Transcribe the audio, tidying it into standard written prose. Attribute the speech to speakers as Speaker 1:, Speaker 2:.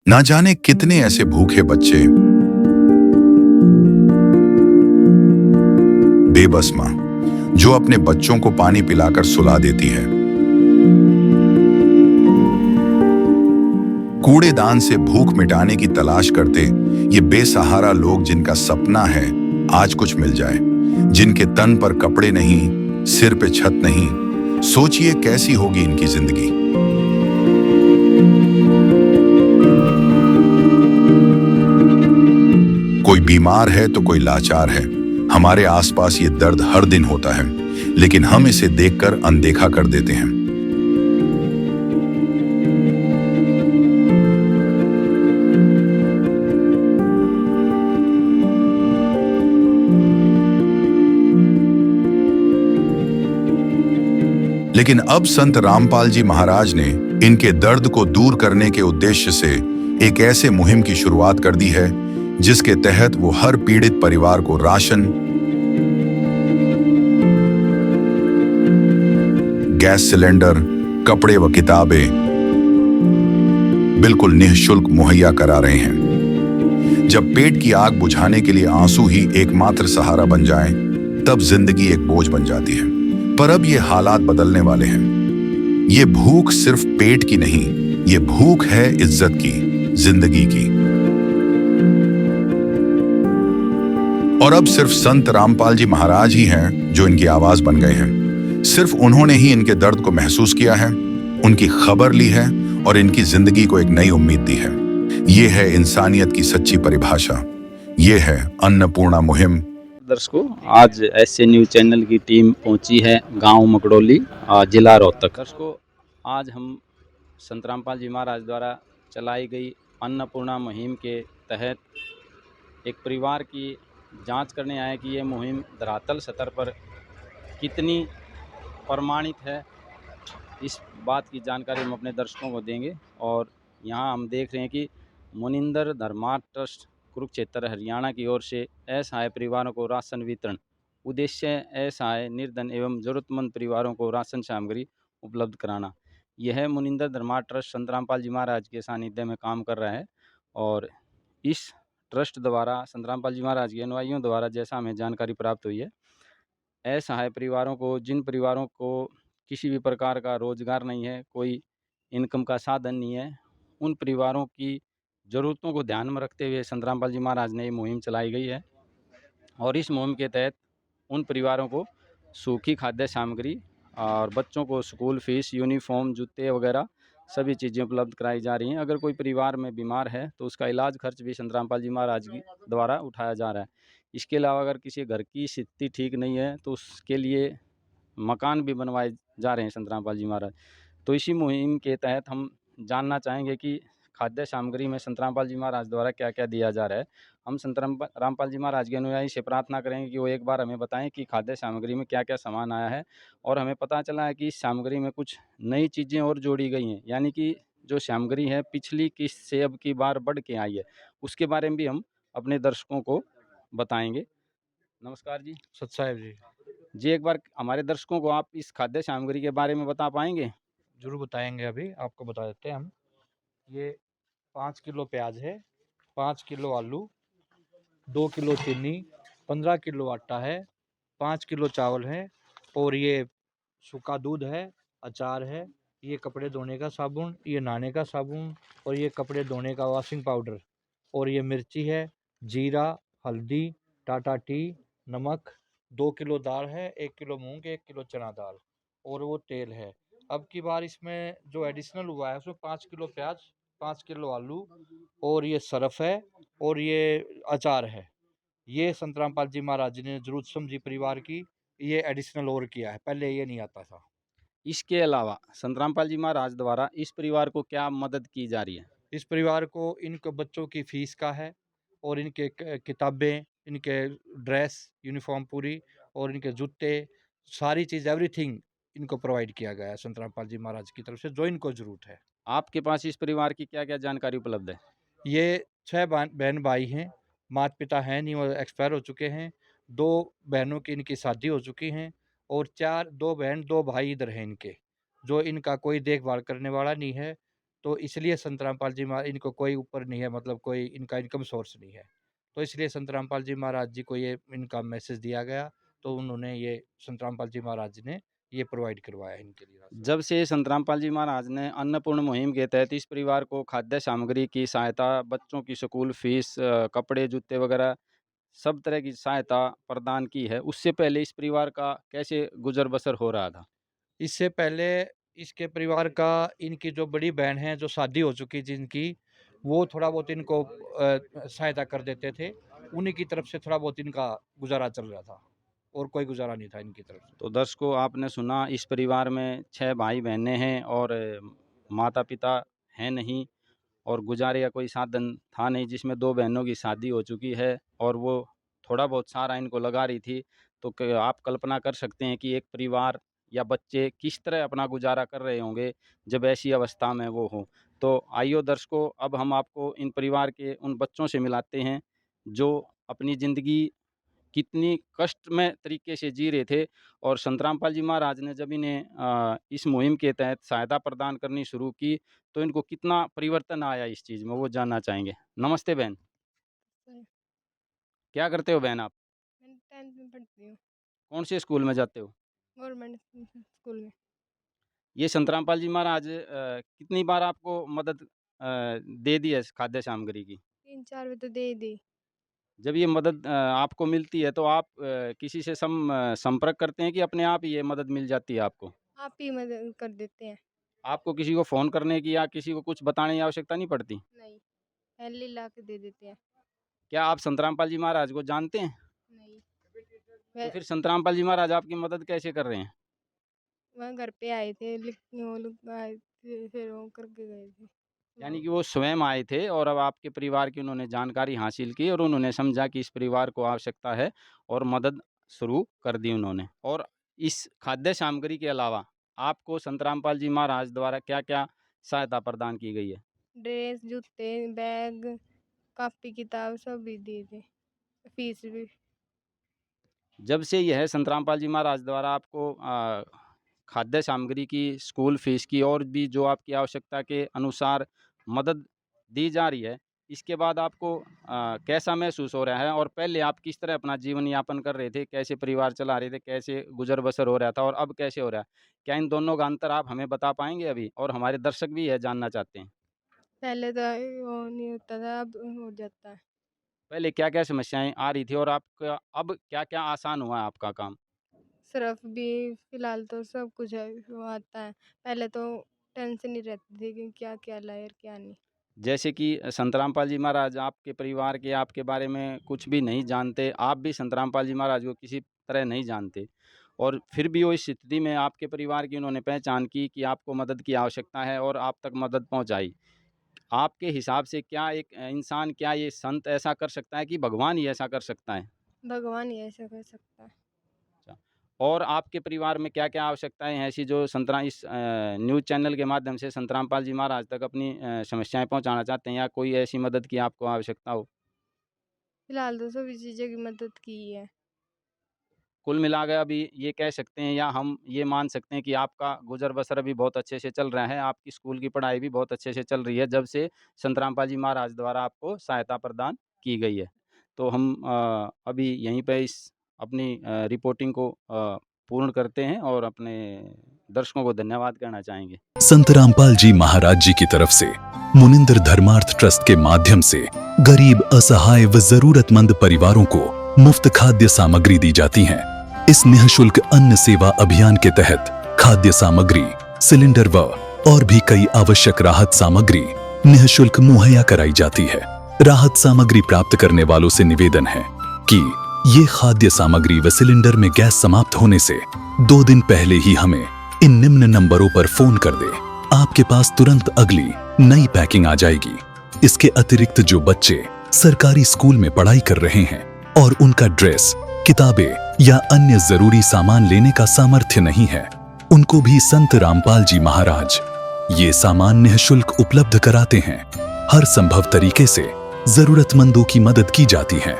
Speaker 1: ना जाने कितने ऐसे भूखे बच्चे, बेबस माँ जो अपने बच्चों को पानी पिलाकर सुला देती है। कूड़ेदान से भूख मिटाने की तलाश करते ये बेसहारा लोग जिनका सपना है आज कुछ मिल जाए, जिनके तन पर कपड़े नहीं, सिर पे छत नहीं। सोचिए कैसी होगी इनकी जिंदगी। कोई बीमार है तो कोई लाचार है। हमारे आसपास ये दर्द हर दिन होता है, लेकिन हम इसे देखकर अनदेखा कर देते हैं। लेकिन अब संत रामपाल जी महाराज ने इनके दर्द को दूर करने के उद्देश्य से एक ऐसे मुहिम की शुरुआत कर दी है जिसके तहत वो हर पीड़ित परिवार को राशन, गैस सिलेंडर, कपड़े व किताबें बिल्कुल निःशुल्क मुहैया करा रहे हैं। जब पेट की आग बुझाने के लिए आंसू ही एकमात्र सहारा बन जाएं, तब जिंदगी एक बोझ बन जाती है। पर अब ये हालात बदलने वाले हैं। ये भूख सिर्फ पेट की नहीं, ये भूख है इज्जत की, जिंदगी की। और अब सिर्फ संत रामपाल जी महाराज ही हैं जो इनकी आवाज बन गए हैं। सिर्फ उन्होंने ही इनके दर्द को महसूस किया है, उनकी खबर ली है और इनकी जिंदगी को एक नई उम्मीद दी है। ये है इंसानियत की सच्ची परिभाषा। ये है अन्नपूर्णा मुहिम।
Speaker 2: दर्शकों, आज ऐसे न्यूज़ चैनल की टीम पहुंची है गांव मकड़ोली, जिला रोहतक। दर्शकों, आज हम संत रामपाल जी महाराज द्वारा चलाई गई अन्नपूर्णा मुहिम के तहत एक परिवार की जांच करने आए कि ये मुहिम धरातल स्तर पर कितनी प्रमाणित है। इस बात की जानकारी हम अपने दर्शकों को देंगे। और यहाँ हम देख रहे हैं कि मुनिंदर धर्मार्थ ट्रस्ट कुरुक्षेत्र हरियाणा की ओर से असहाय परिवारों को राशन वितरण। उद्देश्य असहाय, निर्धन एवं जरूरतमंद परिवारों को राशन सामग्री उपलब्ध कराना। यह मुनिंदर धर्मार्थ ट्रस्ट संत रामपाल जी महाराज के सानिध्य में काम कर रहा है। और इस ट्रस्ट द्वारा संत रामपाल जी महाराज के अनुयायियों द्वारा, जैसा हमें जानकारी प्राप्त हुई है, असहाय परिवारों को, जिन परिवारों को किसी भी प्रकार का रोजगार नहीं है, कोई इनकम का साधन नहीं है, उन परिवारों की ज़रूरतों को ध्यान में रखते हुए संत रामपाल जी महाराज ने ये मुहिम चलाई गई है। और इस मुहिम के तहत उन परिवारों को सूखी खाद्य सामग्री और बच्चों को स्कूल फीस, यूनिफॉर्म, जूते वगैरह सभी चीज़ें उपलब्ध कराई जा रही हैं। अगर कोई परिवार में बीमार है तो उसका इलाज खर्च भी संत रामपाल जी महाराज की द्वारा उठाया जा रहा है। इसके अलावा अगर किसी घर की स्थिति ठीक नहीं है तो उसके लिए मकान भी बनवाए जा रहे हैं संत रामपाल जी महाराज। तो इसी मुहिम के तहत हम जानना चाहेंगे कि खाद्य सामग्री में संत रामपाल जी महाराज द्वारा क्या क्या दिया जा रहा है। हम संत रामपाल जी महाराज के अनुयायी से प्रार्थना करेंगे कि वो एक बार हमें बताएं कि खाद्य सामग्री में क्या क्या सामान आया है। और हमें पता चला है कि इस सामग्री में कुछ नई चीज़ें और जोड़ी गई हैं, यानी कि जो सामग्री है पिछली किस्त से अब की बार बढ़ के आई है। उसके बारे में भी हम अपने दर्शकों को बताएंगे। नमस्कार जी।
Speaker 3: सत साहेब जी।
Speaker 2: जी, एक बार हमारे दर्शकों को आप इस खाद्य सामग्री के बारे में बता पाएंगे?
Speaker 3: ज़रूर बताएँगे, अभी आपको बता देते हैं हम। ये 5 किलो प्याज है, 5 किलो आलू, 2 किलो चीनी, 15 किलो आटा है, 5 किलो चावल है, और ये सूखा दूध है, अचार है, ये कपड़े धोने का साबुन, ये नहाने का साबुन, और ये कपड़े धोने का वॉशिंग पाउडर, और ये मिर्ची है, जीरा, हल्दी, टाटा टी, नमक, 2 किलो दाल है, 1 किलो मूँग, 1 किलो चना दाल, और वो तेल है। अब की बार इसमें जो एडिशनल हुआ है उसमें 5 किलो प्याज, 5 किलो आलू, और ये सरफ है, और ये अचार है। ये संत रामपाल जी महाराज जी ने जरूरत समझी परिवार की, ये एडिशनल और किया है, पहले ये नहीं आता था।
Speaker 2: इसके अलावा संत रामपाल जी महाराज द्वारा इस परिवार को क्या मदद की जा रही है?
Speaker 3: इस परिवार को इनके बच्चों की फीस का है, और इनके किताबें, इनके ड्रेस, यूनिफॉर्म पूरी, और इनके जूते, सारी चीज़ एवरीथिंग इनको प्रोवाइड किया गया है संत रामपाल जी महाराज की तरफ से, जो इनको ज़रूरत है।
Speaker 2: आपके पास इस परिवार की क्या क्या जानकारी उपलब्ध है?
Speaker 3: ये 6 बहन भाई हैं, माता पिता हैं नहीं, वो एक्सपायर हो चुके हैं। 2 बहनों की इनकी शादी हो चुकी हैं, और 2 बहन 2 भाई इधर हैं इनके, जो इनका कोई देखभाल करने वाला नहीं है। तो इसलिए संत रामपाल जी महाराज, इनको कोई ऊपर नहीं है, मतलब कोई इनका इनकम सोर्स नहीं है, तो इसलिए संत रामपाल जी महाराज जी को ये इनका मैसेज दिया गया, तो उन्होंने ये संत रामपाल जी महाराज जी ने ये प्रोवाइड करवाया इनके लिए राशन।
Speaker 2: जब से संत रामपाल जी महाराज ने अन्नपूर्ण मुहिम के तहत इस परिवार को खाद्य सामग्री की सहायता, बच्चों की स्कूल फीस, कपड़े जूते वगैरह सब तरह की सहायता प्रदान की है, उससे पहले इस परिवार का कैसे गुजर बसर हो रहा था?
Speaker 3: इससे पहले इसके परिवार का, इनकी जो बड़ी बहन है जो शादी हो चुकी जिनकी, वो थोड़ा बहुत इनको सहायता कर देते थे, उन्हीं की तरफ से थोड़ा बहुत इनका गुजारा चल रहा था, और कोई गुजारा नहीं था इनकी तरफ से।
Speaker 2: तो दर्शकों, आपने सुना, इस परिवार में 6 भाई बहनें हैं और माता पिता हैं नहीं, और गुजारे का कोई साधन था नहीं, जिसमें 2 बहनों की शादी हो चुकी है और वो थोड़ा बहुत सहारा इनको लगा रही थी। तो आप कल्पना कर सकते हैं कि एक परिवार या बच्चे किस तरह अपना गुजारा कर रहे होंगे जब ऐसी अवस्था में वो हों। तो आइए दर्शकों, अब हम आपको इन परिवार के उन बच्चों से मिलाते हैं जो अपनी ज़िंदगी कितनी कष्टमय तरीके से जी रहे थे, और संत रामपाल जी महाराज ने जब इन्हें इस मुहिम के तहत सहायता प्रदान करनी शुरू की, तो इनको कितना परिवर्तन आया इस चीज़ में, वो जानना चाहेंगे। नमस्ते बहन,
Speaker 4: सर,
Speaker 2: क्या करते हो बहन आप?
Speaker 4: मैं 10th में पढ़ती हूँ,
Speaker 2: कौन से स्कूल में जाते हो?
Speaker 4: गवर्नमेंट स्कूल में।
Speaker 2: ये संत रामपाल जी महाराज कितनी बार आपको मदद दे दी है खाद्य सामग्री की?
Speaker 4: 3-4 में तो दे ही दी।
Speaker 2: जब ये मदद आपको मिलती है तो आप किसी से संपर्क करते हैं कि अपने आप ही ये मदद मिल जाती है आपको?
Speaker 4: आप ही मदद कर देते हैं।
Speaker 2: आपको किसी को फ़ोन करने की या किसी को कुछ बताने की आवश्यकता नहीं पड़ती?
Speaker 4: नहीं, पहले ही ला के दे देते हैं।
Speaker 2: क्या आप संत रामपाल जी महाराज को जानते हैं?
Speaker 4: नहीं,
Speaker 2: तो
Speaker 4: वह
Speaker 2: फिर संत रामपाल जी महाराज आपकी मदद कैसे कर रहे हैं?
Speaker 4: वह घर पे आए थे, वो लोग आए थे, फिर वो करके गए थे।
Speaker 2: यानी कि वो स्वयं आए थे और अब आपके परिवार की उन्होंने जानकारी हासिल की और उन्होंने समझा कि इस परिवार को आवश्यकता है और मदद शुरू कर दी उन्होंने। और इस खाद्य सामग्री के अलावा आपको संत रामपाल जी महाराज द्वारा क्या-क्या सहायता प्रदान की गई है?
Speaker 4: ड्रेस, जूते, बैग, कॉपी किताब सब भी दिए थे, फीस भी।
Speaker 2: जब से यह संत रामपाल जी महाराज द्वारा आपको खाद्य सामग्री की, स्कूल फीस की और भी जो आपकी आवश्यकता के अनुसार मदद दी जा रही है, इसके बाद आपको कैसा महसूस हो रहा है? और पहले आप किस तरह अपना जीवन यापन कर रहे थे? कैसे परिवार चला रहे थे? कैसे गुज़र-बसर हो रहा था और अब कैसे हो रहा है? क्या इन दोनों का अंतर आप हमें बता पाएँगे अभी? और हमारे दर्शक भी यह जानना चाहते हैं।
Speaker 4: पहले तो वो नहीं होता था, अब हो जाता है।
Speaker 2: पहले क्या-क्या समस्याएँ आ रही थी और आपका अब क्या-क्या आसान हुआ है आपका काम?
Speaker 4: सिर्फ भी फिलहाल तो सब कुछ है, वो आता है। पहले तो टेंशन ही रहती थी कि क्या-क्या लाए और क्या नहीं।
Speaker 2: जैसे कि संत रामपाल जी महाराज आपके परिवार के, आपके बारे में कुछ भी नहीं जानते, आप भी संत रामपाल जी महाराज को किसी तरह नहीं जानते, और फिर भी वो इस स्थिति में आपके परिवार की उन्होंने पहचान की कि आपको मदद की आवश्यकता है और आप तक मदद पहुंचाई। आपके हिसाब से क्या एक इंसान, क्या ये संत ऐसा कर सकता है कि भगवान ही ऐसा कर सकता है?
Speaker 4: भगवान ही ऐसा कर सकता है।
Speaker 2: अच्छा। और आपके परिवार में क्या-क्या आवश्यकताएँ हैं ऐसी जो इस न्यूज़ चैनल के माध्यम से संत रामपाल जी महाराज तक अपनी समस्याएँ पहुँचाना चाहते हैं, या कोई ऐसी मदद की आपको आवश्यकता हो?
Speaker 4: फिलहाल तो सभी चीज़ों की मदद की है।
Speaker 2: कुल मिलाकर अभी ये कह सकते हैं या हम ये मान सकते हैं कि आपका गुज़र-बसर अभी बहुत अच्छे से चल रहा है, आपकी स्कूल की पढ़ाई भी बहुत अच्छे से चल रही है, जब से संत रामपाल जी महाराज द्वारा आपको सहायता प्रदान की गई है। तो हम अभी यहीं पे इस अपनी रिपोर्टिंग को पूर्ण करते हैं और अपने दर्शकों को धन्यवाद कहना चाहेंगे।
Speaker 5: संत रामपाल जी महाराज जी की तरफ से मुनिंद्र धर्मार्थ ट्रस्ट के माध्यम से गरीब, असहाय व जरूरतमंद परिवारों को मुफ्त खाद्य सामग्री दी जाती है। इस निःशुल्क अन्न सेवा अभियान के तहत खाद्य सामग्री, सिलेंडर व और भी कई आवश्यक राहत सामग्री निःशुल्क मुहैया कराई जाती है। राहत सामग्री प्राप्त करने वालों से निवेदन है कि ये खाद्य सामग्री व सिलेंडर में गैस समाप्त होने से 2 दिन पहले ही हमें इन निम्न नंबरों पर फोन कर दे। आपके पास तुरंत अगली नई पैकिंग आ जाएगी। इसके अतिरिक्त जो बच्चे सरकारी स्कूल में पढ़ाई कर रहे हैं और उनका ड्रेस, किताबें या अन्य जरूरी सामान लेने का सामर्थ्य नहीं है, उनको भी संत रामपाल जी महाराज ये सामान निःशुल्क उपलब्ध कराते हैं। हर संभव तरीके से जरूरतमंदों की मदद की जाती है।